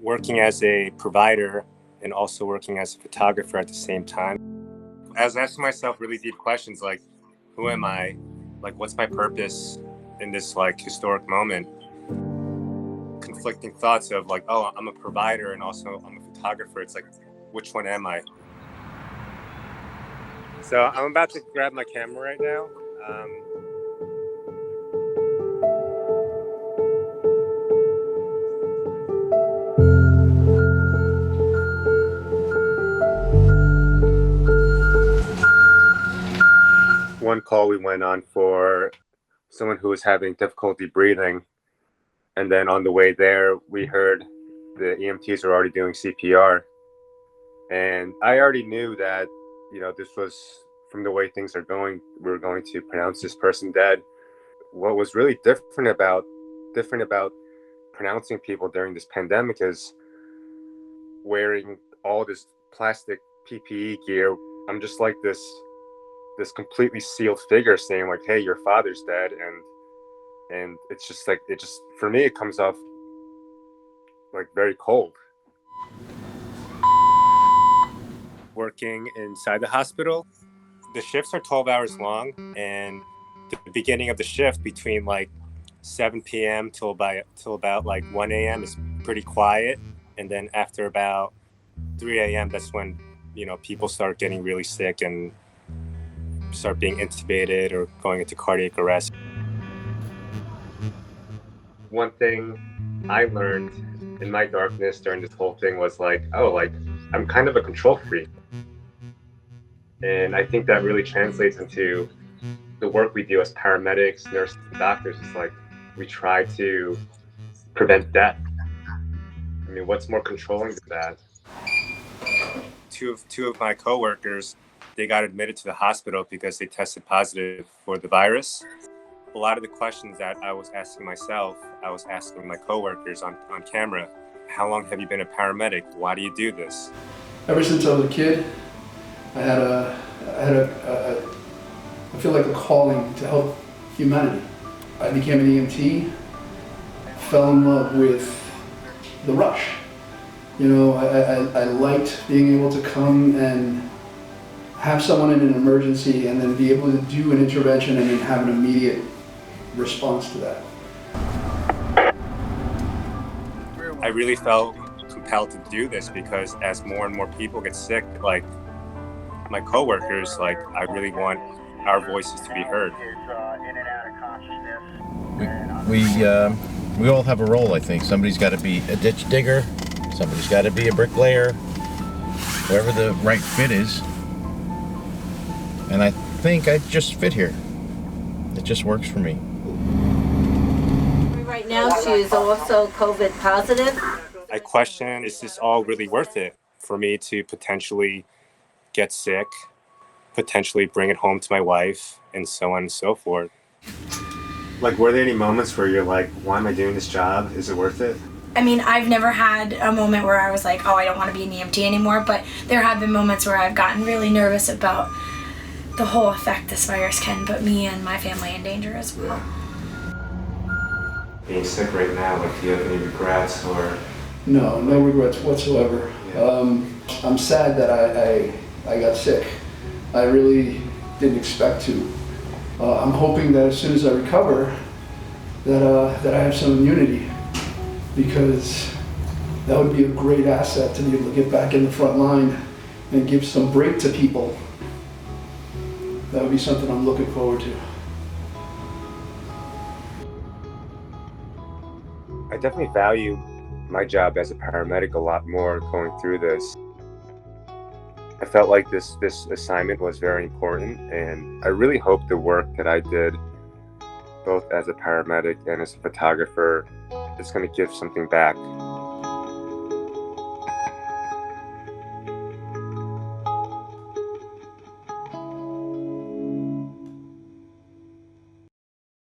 working as a provider and also working as a photographer at the same time. I was asking myself really deep questions like, who am I? Like, what's my purpose in this like historic moment? Conflicting thoughts of like, oh, I'm a provider and also I'm a photographer. It's like, which one am I? So I'm about to grab my camera right now. One call we went on for someone who was having difficulty breathing. And then on the way there, we heard the EMTs were already doing CPR. And I already knew that, this was from the way things are going, we were going to pronounce this person dead. What was really different about pronouncing people during this pandemic is wearing all this plastic PPE gear. I'm just like this completely sealed figure saying like, hey, your father's dead. And it's just like, for me, it comes off like very cold. Working inside the hospital, the shifts are 12 hours long, and the beginning of the shift between like 7 p.m. till about like 1 a.m. is pretty quiet. And then after about 3 a.m., that's when, people start getting really sick and start being intubated or going into cardiac arrest. One thing I learned in my darkness during this whole thing was like, I'm kind of a control freak. And I think that really translates into the work we do as paramedics, nurses, and doctors. It's like we try to prevent death. I mean, what's more controlling than that? Two of my coworkers, they got admitted to the hospital because they tested positive for the virus. A lot of the questions that I was asking myself, I was asking my coworkers on camera. How long have you been a paramedic? Why do you do this? Ever since I was a kid, I feel like a calling to help humanity. I became an EMT, fell in love with the rush. I liked being able to come and have someone in an emergency and then be able to do an intervention and then have an immediate response to that. I really felt compelled to do this because as more and more people get sick, like my coworkers, like I really want our voices to be heard. We all have a role, I think. Somebody's got to be a ditch digger, somebody's got to be a bricklayer, whoever the right fit is. And I think I just fit here. It just works for me. Right now she is also COVID positive. I question, is this all really worth it for me to potentially get sick, potentially bring it home to my wife, and so on and so forth? Like, were there any moments where you're like, why am I doing this job? Is it worth it? I mean, I've never had a moment where I was like, oh, I don't want to be an EMT anymore, but there have been moments where I've gotten really nervous about the whole effect this virus can put me and my family in danger as well. Being sick right now, like, do you have any regrets or? No regrets whatsoever. Yeah. I'm sad that I got sick. I really didn't expect to. I'm hoping that as soon as I recover, that I have some immunity, because that would be a great asset to be able to get back in the front line and give some break to people. That would be something I'm looking forward to. I definitely value my job as a paramedic a lot more going through this. I felt like this assignment was very important, and I really hope the work that I did, both as a paramedic and as a photographer, is going to give something back.